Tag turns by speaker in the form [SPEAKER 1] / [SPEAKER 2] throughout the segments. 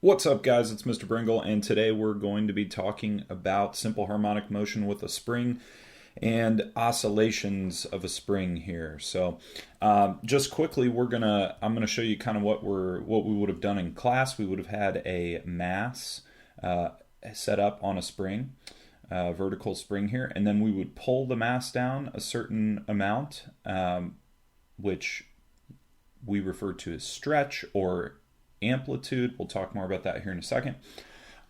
[SPEAKER 1] What's up, guys? It's Mr. Brengle, and today we're going to be talking about simple harmonic motion with a spring and oscillations of a spring here. So, just quickly, I'm gonna show you kind of what we would have done in class. We would have had a mass set up on a spring, vertical spring here, and then we would pull the mass down a certain amount, which we refer to as stretch or amplitude. We'll talk more about that here in a second.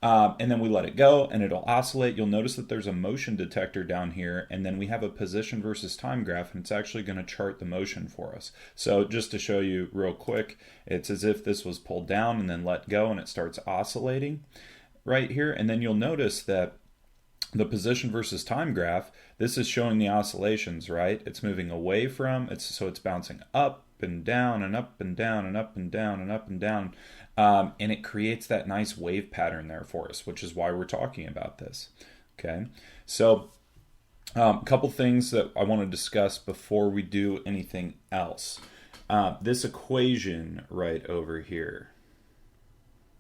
[SPEAKER 1] And then we let it go and it'll oscillate. You'll notice that there's a motion detector down here, and then we have a position versus time graph, and it's actually going to chart the motion for us. So just to show you real quick, it's as if this was pulled down and then let go and it starts oscillating right here. And then you'll notice that the position versus time graph, this is showing the oscillations, right? It's moving away from, so it's bouncing up and down and up and down and up and down and up and down. And it creates that nice wave pattern there for us, which is why we're talking about this. Okay, so a couple things that I want to discuss before we do anything else. This equation right over here,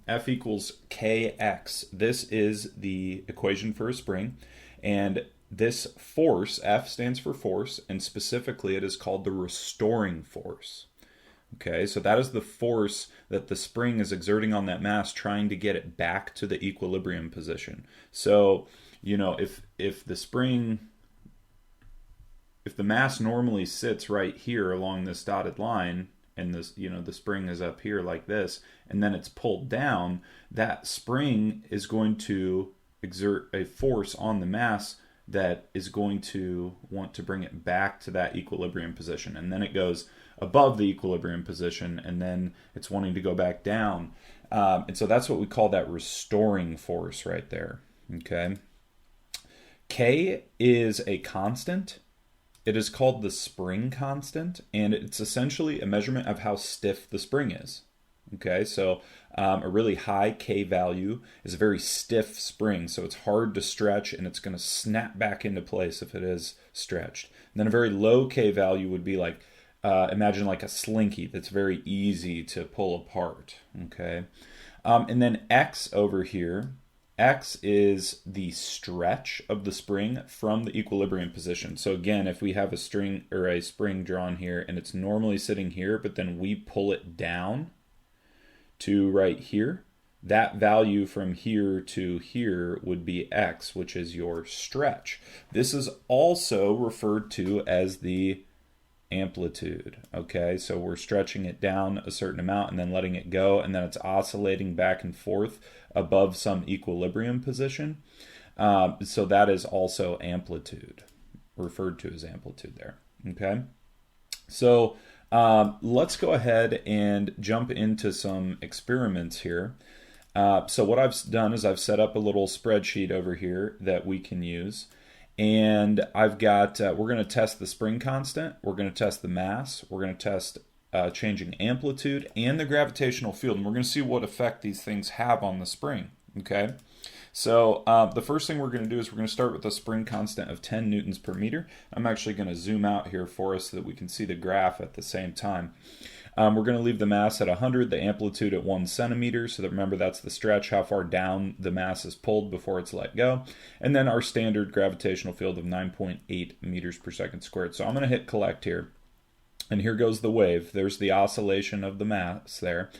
[SPEAKER 1] F equals kx. This is the equation for a spring, and this force, F stands for force, and specifically it is called the restoring force. Okay, so that is the force that the spring is exerting on that mass, trying to get it back to the equilibrium position. So, you know, if the mass normally sits right here along this dotted line, and this, you know, the spring is up here like this, and then it's pulled down, that spring is going to exert a force on the mass that is going to want to bring it back to that equilibrium position. And then it goes above the equilibrium position, and then it's wanting to go back down. And so that's what we call that restoring force right there. Okay. K is a constant. It is called the spring constant, and it's essentially a measurement of how stiff the spring is. Okay, so a really high K value is a very stiff spring, so it's hard to stretch and it's going to snap back into place if it is stretched. And then a very low K value would be like, imagine like a slinky that's very easy to pull apart. Okay, and then X over here, X is the stretch of the spring from the equilibrium position. So again, if we have a string or a spring drawn here and it's normally sitting here, but then we pull it down to right here, that value from here to here would be X, which is your stretch. This is also referred to as the amplitude. Okay, so we're stretching it down a certain amount and then letting it go, and then it's oscillating back and forth above some equilibrium position. So that is also amplitude, referred to as amplitude there. Okay, so let's go ahead and jump into some experiments here. So what I've done is I've set up a little spreadsheet over here that we can use. And I've got, we're going to test the spring constant, we're going to test the mass, we're going to test changing amplitude and the gravitational field. And we're going to see what effect these things have on the spring. Okay. So the first thing we're going to do is we're going to start with a spring constant of 10 newtons per meter. I'm actually going to zoom out here for us so that we can see the graph at the same time. We're going to leave the mass at 100, the amplitude at 1 centimeter, so that, remember, that's the stretch, how far down the mass is pulled before it's let go. And then our standard gravitational field of 9.8 meters per second squared. So I'm going to hit collect here. And here goes the wave. There's the oscillation of the mass there.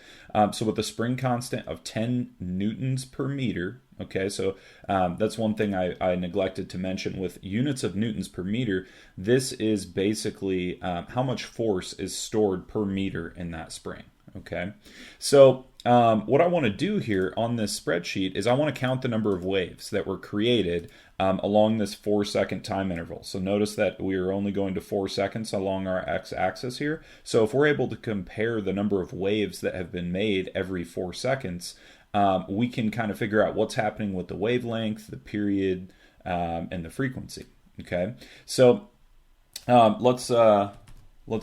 [SPEAKER 1] So with a spring constant of 10 newtons per meter, okay, so that's one thing I neglected to mention with units of newtons per meter. This is basically how much force is stored per meter in that spring. Okay, so what I want to do here on this spreadsheet is I want to count the number of waves that were created along this 4-second time interval. So notice that we are only going to 4 seconds along our x-axis here. So if we're able to compare the number of waves that have been made every 4 seconds, we can kind of figure out what's happening with the wavelength, the period, and the frequency. Okay, so let's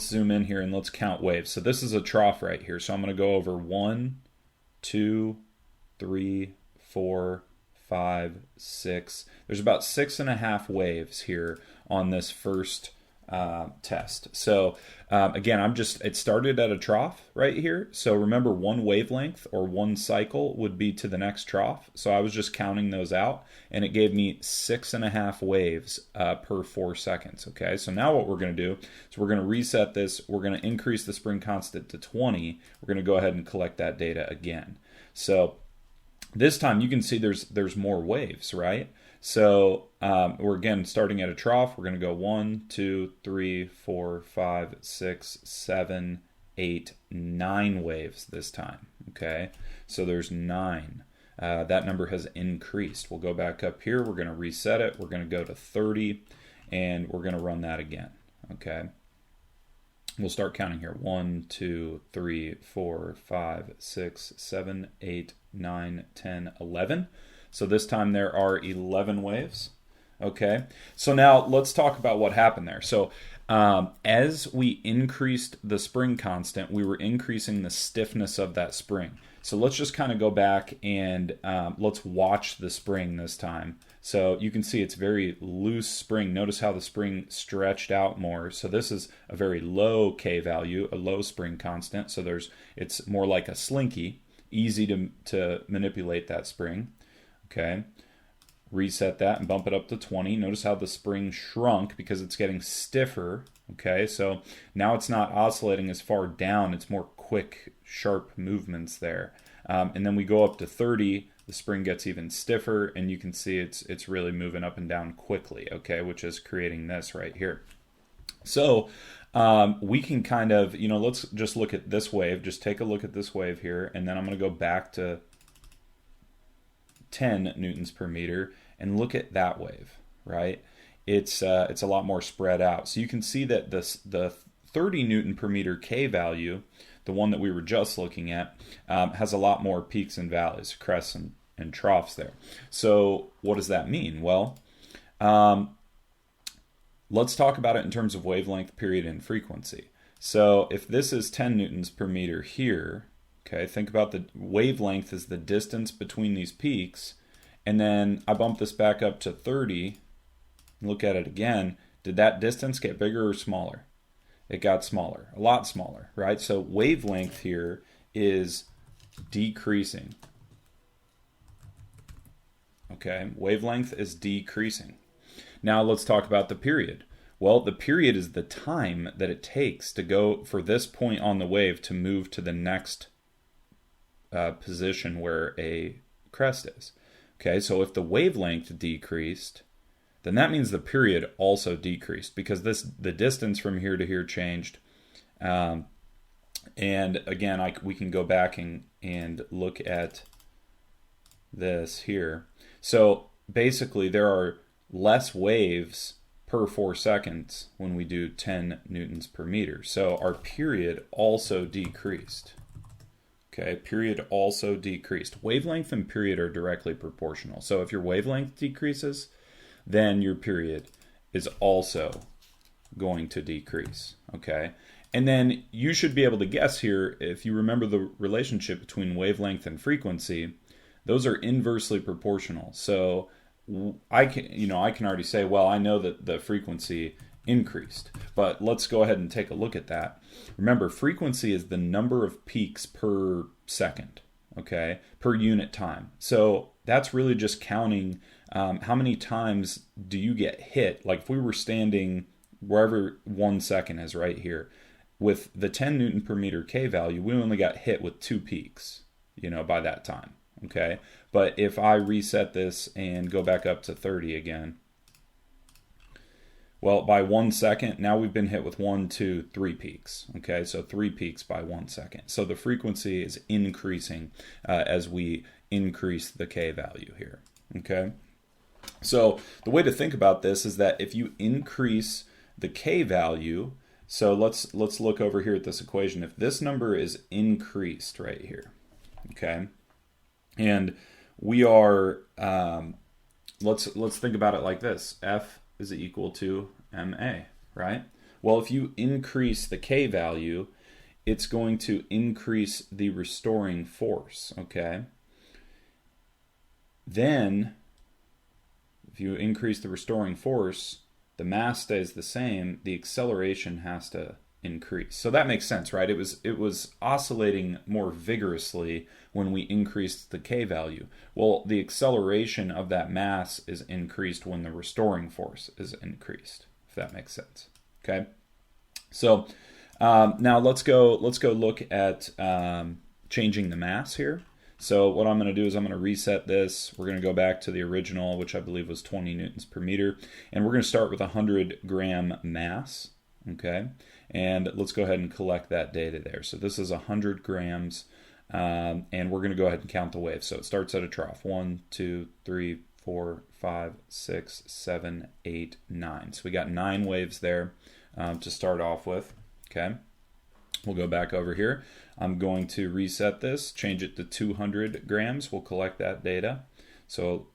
[SPEAKER 1] zoom in here and let's count waves. So this is a trough right here. So I'm going to go over 1, 2, 3, 4, 5, 6. There's about 6.5 waves here on this first test. So again, it started at a trough right here. So remember, one wavelength or one cycle would be to the next trough. So I was just counting those out, and it gave me 6.5 waves per 4 seconds. Okay, so now what we're going to do is we're going to reset this. We're going to increase the spring constant to 20. We're going to go ahead and collect that data again. So this time you can see there's more waves, right? So we're again starting at a trough. We're going to go 1, 2, 3, 4, 5, 6, 7, 8, 9 waves this time. Okay, so there's 9. That number has increased. We'll go back up here. We're going to reset it. We're going to go to 30, and we're going to run that again. Okay. We'll start counting here. 1, 2, 3, 4, 5, 6, 7, 8, 9, 10, 11. So this time there are 11 waves. Okay, so now let's talk about what happened there. So as we increased the spring constant, we were increasing the stiffness of that spring. So let's just kind of go back and let's watch the spring this time. So you can see it's very loose spring. Notice how the spring stretched out more. So this is a very low K value, a low spring constant. So it's more like a slinky, easy to manipulate that spring. Okay, reset that and bump it up to 20. Notice how the spring shrunk because it's getting stiffer. Okay, so now it's not oscillating as far down. It's more quick, sharp movements there. And then we go up to 30. The spring gets even stiffer, and you can see it's really moving up and down quickly. Okay, which is creating this right here. So we can kind of, let's just look at this wave. Just take a look at this wave here, and then I'm going to go back to 10 newtons per meter and look at that wave, right? It's a lot more spread out. So you can see that the 30 newton per meter K value, the one that we were just looking at, has a lot more peaks and valleys, crests and troughs there. So what does that mean? Well, let's talk about it in terms of wavelength, period, and frequency. So if this is 10 newtons per meter here, okay, think about the wavelength as the distance between these peaks, and then I bump this back up to 30, look at it again. Did that distance get bigger or smaller? It got smaller, a lot smaller, right? So wavelength here is decreasing. Okay, wavelength is decreasing. Now let's talk about the period. Well, the period is the time that it takes to go for this point on the wave to move to the next position where a crest is. Okay, so if the wavelength decreased, then that means the period also decreased because the distance from here to here changed. And again, we can go back and look at this here. So basically there are less waves per 4 seconds when we do 10 newtons per meter. So our period also decreased. Okay, period also decreased. Wavelength and period are directly proportional. So if your wavelength decreases, then your period is also going to decrease. Okay, and then you should be able to guess here, if you remember the relationship between wavelength and frequency, those are inversely proportional. So I can already say, well, I know that the frequency increased, but let's go ahead and take a look at that. Remember, frequency is the number of peaks per second, okay, per unit time. So that's really just counting how many times do you get hit. Like if we were standing wherever 1 second is right here, with the 10 newton per meter K value, we only got hit with 2 peaks, by that time, okay? But if I reset this and go back up to 30 again, well, by 1 second, now we've been hit with 1, 2, 3 peaks. Okay, so 3 peaks by 1 second. So the frequency is increasing as we increase the K value here. Okay, so the way to think about this is that if you increase the K value, so let's look over here at this equation. If this number is increased right here, okay, and we are let's think about it like this: F is equal to MA, right? Well, if you increase the K value, it's going to increase the restoring force, okay? Then, if you increase the restoring force, the mass stays the same, the acceleration has to increase. So that makes sense, right? It was oscillating more vigorously when we increased the k value. Well, the acceleration of that mass is increased when the restoring force is increased, if that makes sense. Okay, so now let's go look at changing the mass here. So what I'm going to do is I'm going to reset this. We're going to go back to the original, which I believe was 20 newtons per meter, and we're going to start with 100 gram mass. Okay, and let's go ahead and collect that data there. So this is 100 grams, and we're going to go ahead and count the waves. So it starts at a trough: 1, 2, 3, 4, 5, 6, 7, 8, 9. So we got 9 waves there to start off with. Okay, we'll go back over here. I'm going to reset this, change it to 200 grams. We'll collect that data. So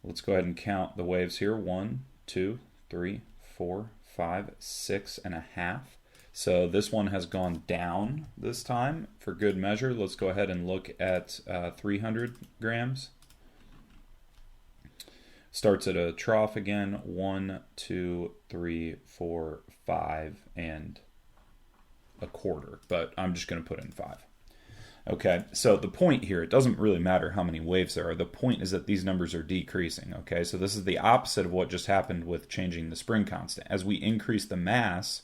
[SPEAKER 1] let's go ahead and count the waves here: 1, 2, 3, 4, 5, 6.5. So this one has gone down this time for good measure. Let's go ahead and look at 300 grams. Starts at a trough again: 1, 2, 3, 4, 5, and a quarter, but I'm just going to put in 5. Okay, so the point here, it doesn't really matter how many waves there are. The point is that these numbers are decreasing. Okay, so this is the opposite of what just happened with changing the spring constant. As we increase the mass,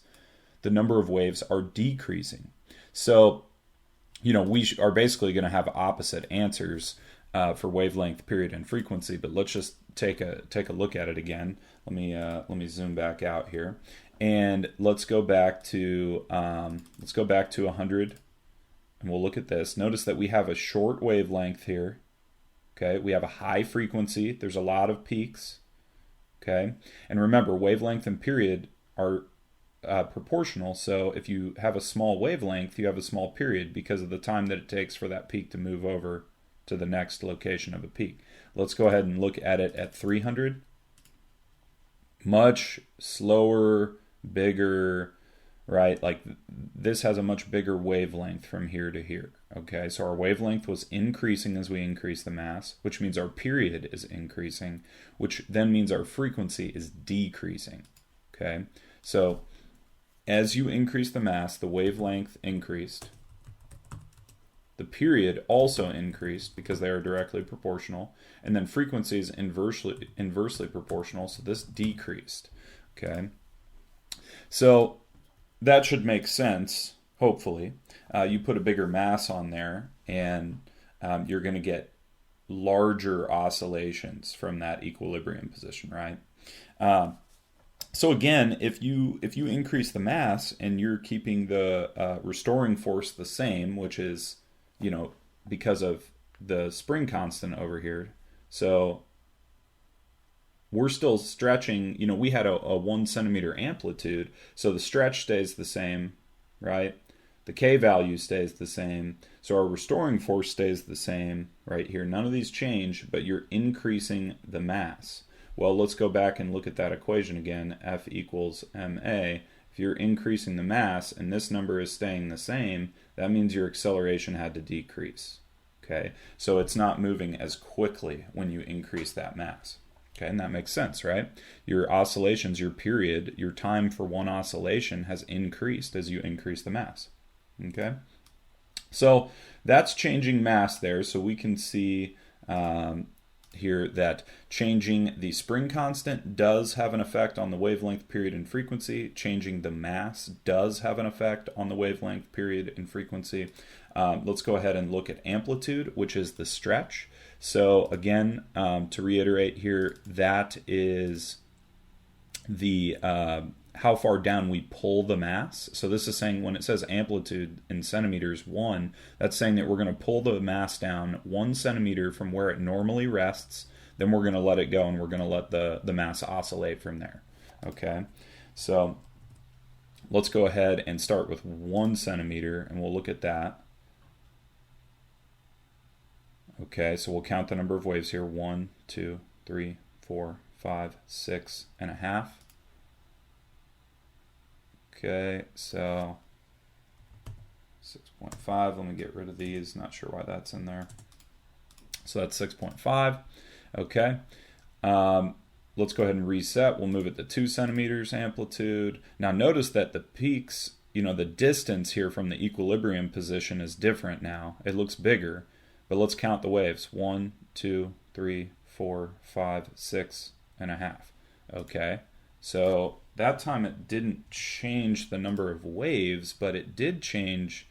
[SPEAKER 1] the number of waves are decreasing. So, you know, we are basically going to have opposite answers for wavelength, period, and frequency. But let's just take a look at it again. Let me zoom back out here. And let's go back to 100, and we'll look at this. Notice that we have a short wavelength here. Okay, we have a high frequency. There's a lot of peaks. Okay, and remember, wavelength and period are proportional. So if you have a small wavelength, you have a small period because of the time that it takes for that peak to move over to the next location of a peak. Let's go ahead and look at it at 300. Much slower, bigger, right? Like this has a much bigger wavelength from here to here. Okay, so our wavelength was increasing as we increase the mass, which means our period is increasing, which then means our frequency is decreasing. Okay, so as you increase the mass, the wavelength increased. The period also increased because they are directly proportional, and then frequency is inversely proportional, so this decreased. Okay, so that should make sense, hopefully. You put a bigger mass on there, and you're going to get larger oscillations from that equilibrium position, right? So again, if you increase the mass and you're keeping the restoring force the same, which is, you know, because of the spring constant over here, so we're still stretching. You know, we had a 1 centimeter amplitude, so the stretch stays the same, right? The K value stays the same, so our restoring force stays the same right here. None of these change, but you're increasing the mass. Well, let's go back and look at that equation again. F equals ma. If you're increasing the mass and this number is staying the same, that means your acceleration had to decrease. Okay, so it's not moving as quickly when you increase that mass. Okay, and that makes sense, right? Your oscillations, your period, your time for one oscillation has increased as you increase the mass. Okay, so that's changing mass there. So we can see here that changing the spring constant does have an effect on the wavelength, period, and frequency. Changing the mass does have an effect on the wavelength, period, and frequency. Let's go ahead and look at amplitude, which is the stretch. So again, to reiterate here, that is the how far down we pull the mass. So this is saying when it says amplitude in centimeters 1, that's saying that we're going to pull the mass down 1 centimeter from where it normally rests. Then we're going to let it go, and we're going to let the mass oscillate from there. Okay, so let's go ahead and start with 1 centimeter, and we'll look at that. Okay, so we'll count the number of waves here: 1, 2, 3, 4, 5, 6.5. Okay, so 6.5. Let me get rid of these. Not sure why that's in there. So that's 6.5. Okay. let's go ahead and reset. We'll move it to 2 centimeters amplitude. Now notice that the peaks, the distance here from the equilibrium position is different now. It looks bigger, but let's count the waves. 1, 2, 3, 4, 5, 6 and a half. Okay, so that time it didn't change the number of waves, but it did change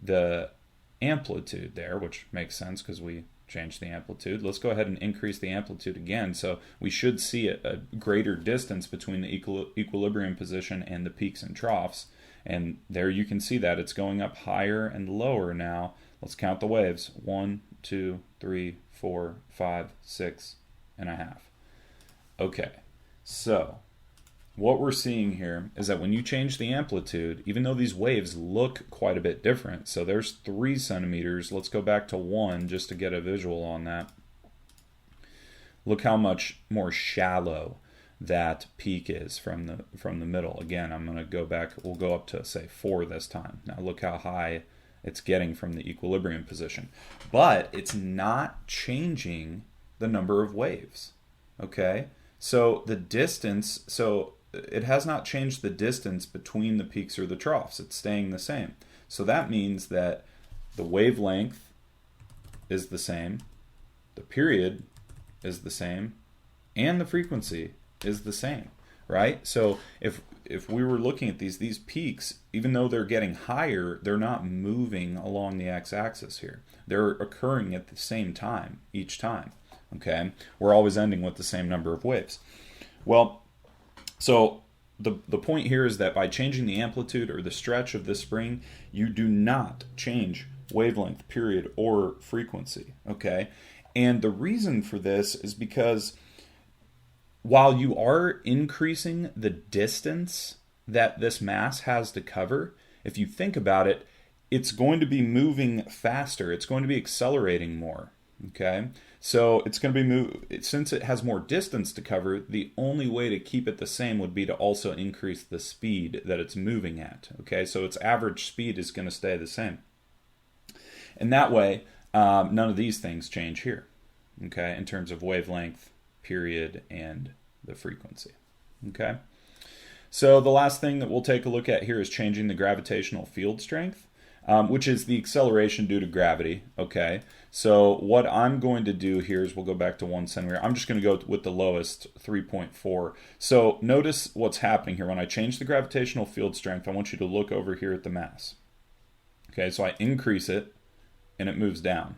[SPEAKER 1] the amplitude there, which makes sense because we changed the amplitude. Let's go ahead and increase the amplitude again. So we should see a greater distance between the equilibrium position and the peaks and troughs. And there you can see that it's going up higher and lower now. Let's count the waves. 1, 2, 3, 4, 5, 6 and a half. Okay, so what we're seeing here is that when you change the amplitude, even though these waves look quite a bit different, so there's 3 centimeters, let's go back to 1 just to get a visual on that. Look how much more shallow that peak is from the middle. Again, I'm going to go back, we'll go up to say 4 this time. Now look how high it's getting from the equilibrium position. But it's not changing the number of waves, okay? So the distance, so it has not changed the distance between the peaks or the troughs. It's staying the same. So that means that the wavelength is the same, the period is the same, and the frequency is the same, right? So if we were looking at these peaks, even though they're getting higher, they're not moving along the x-axis here. They're occurring at the same time each time. Okay, we're always ending with the same number of waves. Well, so the point here is that by changing the amplitude or the stretch of the spring, you do not change wavelength, period, or frequency. Okay, and the reason for this is because while you are increasing the distance that this mass has to cover, if you think about it, it's going to be moving faster. It's going to be accelerating more. Okay, so it's going to be since it has more distance to cover, the only way to keep it the same would be to also increase the speed that it's moving at. Okay, so its average speed is going to stay the same. And that way, none of these things change here. Okay, in terms of wavelength, period, and the frequency. Okay, so the last thing that we'll take a look at here is changing the gravitational field strength. Which is the acceleration due to gravity. Okay, so what I'm going to do here is we'll go back to 1 centimeter. I'm just going to go with the lowest, 3.4. So notice what's happening here. When I change the gravitational field strength, I want you to look over here at the mass. Okay, so I increase it, and it moves down.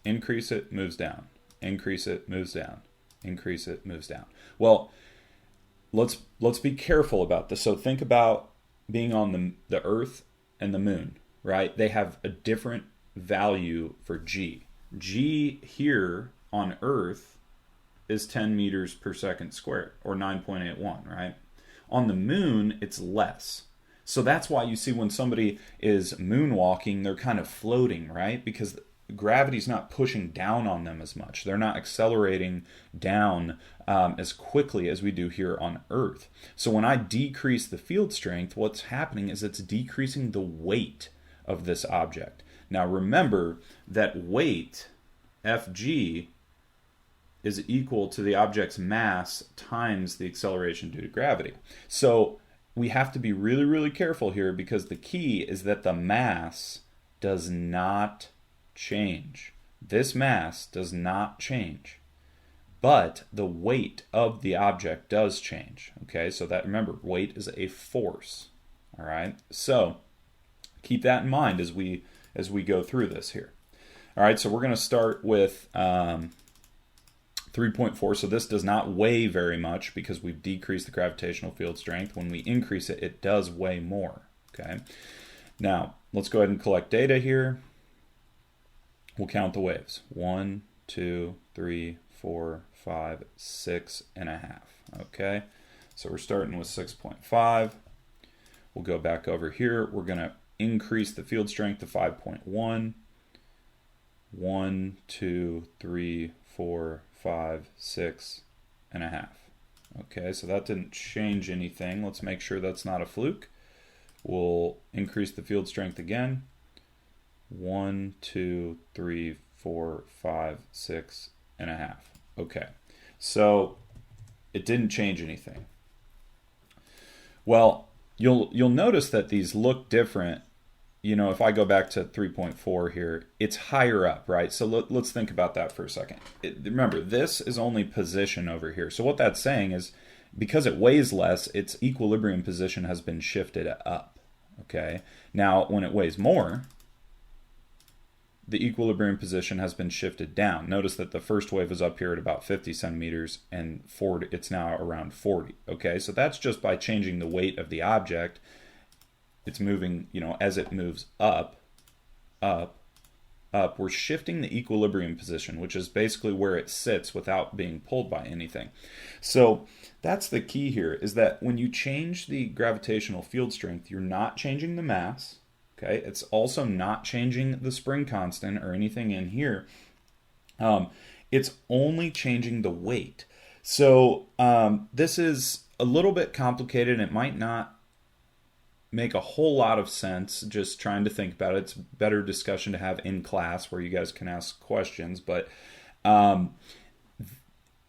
[SPEAKER 1] Increase it, moves down. Increase it, moves down. Increase it, moves down. Well, let's be careful about this. So think about being on the Earth and the Moon. Right? They have a different value for G. G here on Earth is 10 meters per second squared, or 9.81, right? On the Moon, it's less. So that's why you see when somebody is moonwalking, they're kind of floating, right? Because gravity's not pushing down on them as much. They're not accelerating down as quickly as we do here on Earth. So when I decrease the field strength, what's happening is it's decreasing the weight of this object. Now remember that weight, Fg, is equal to the object's mass times the acceleration due to gravity. So we have to be really, really careful here because the key is that the mass does not change. This mass does not change, but the weight of the object does change. Okay, so that, remember, weight is a force. All right, so keep that in mind as we go through this here. All right, so we're going to start with 3.4. So this does not weigh very much because we've decreased the gravitational field strength. When we increase it, it does weigh more. Okay. Now let's go ahead and collect data here. We'll count the waves. 1, 2, 3, 4, 5, 6 and a half. Okay. So we're starting with 6.5. We'll go back over here. We're going to increase the field strength to 5.1. 1, 2, 3, 4, 5, 6 and a half. Okay, so that didn't change anything. Let's make sure that's not a fluke. We'll increase the field strength again. 1, 2, 3, 4, 5, 6 and a half. Okay, so It didn't change anything. Well, you'll notice that these look different. If I go back to 3.4 here, it's higher up, right? So let's think about that for a second. Remember, this is only position over here. So what that's saying is, because it weighs less, its equilibrium position has been shifted up, okay? Now, when it weighs more, the equilibrium position has been shifted down. Notice that the first wave was up here at about 50 centimeters, and it's now around 40, okay? So that's just by changing the weight of the object. It's moving, as it moves up, we're shifting the equilibrium position, which is basically where it sits without being pulled by anything. So that's the key here, is that when you change the gravitational field strength, you're not changing the mass, okay? It's also not changing the spring constant or anything in here. It's only changing the weight. So this is a little bit complicated. It might not make a whole lot of sense just trying to think about it. It's better discussion to have in class where you guys can ask questions. But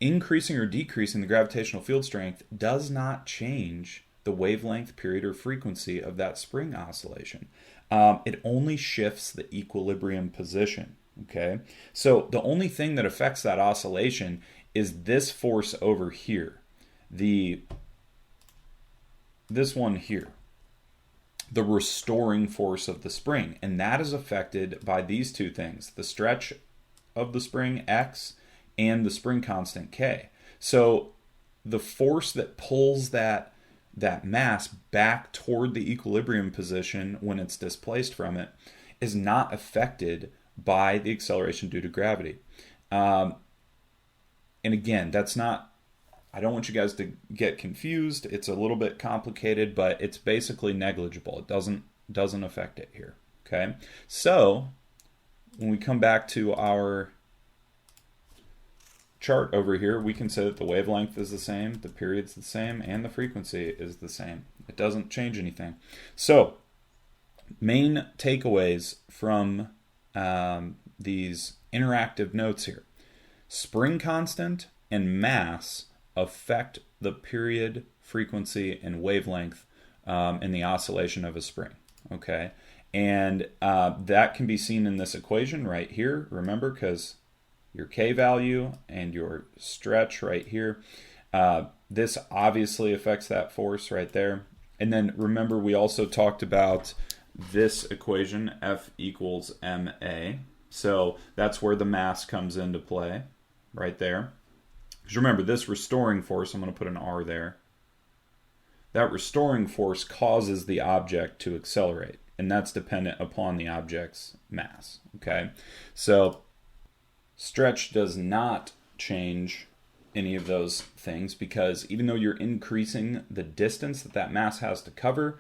[SPEAKER 1] increasing or decreasing the gravitational field strength does not change the wavelength, period, or frequency of that spring oscillation. It only shifts the equilibrium position. Okay, so the only thing that affects that oscillation is this force over here, this one here, the restoring force of the spring, and that is affected by these two things: the stretch of the spring X and the spring constant K. So the force that pulls that mass back toward the equilibrium position when it's displaced from it is not affected by the acceleration due to gravity. And again, that's not, I don't want you guys to get confused. It's a little bit complicated, but it's basically negligible. It doesn't affect it here. Okay? So when we come back to our chart over here, we can say that the wavelength is the same, the period's the same, and the frequency is the same. It doesn't change anything. So main takeaways from these interactive notes here: spring constant and mass affect the period, frequency, and wavelength in the oscillation of a spring. Okay, and that can be seen in this equation right here. Remember, because your K value and your stretch right here, this obviously affects that force right there. And then remember, we also talked about this equation, F equals ma. So that's where the mass comes into play right there. Because remember, this restoring force, I'm going to put an R there, that restoring force causes the object to accelerate, and that's dependent upon the object's mass. Okay, so stretch does not change any of those things, because even though you're increasing the distance that mass has to cover,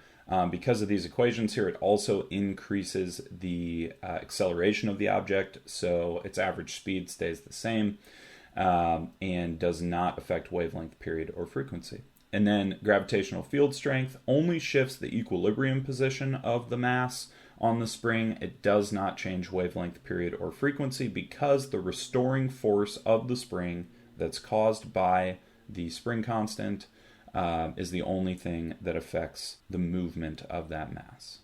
[SPEAKER 1] because of these equations here, it also increases the acceleration of the object, so its average speed stays the same and does not affect wavelength, period, or frequency. And then gravitational field strength only shifts the equilibrium position of the mass on the spring. It does not change wavelength, period, or frequency, because the restoring force of the spring that's caused by the spring constant is the only thing that affects the movement of that mass.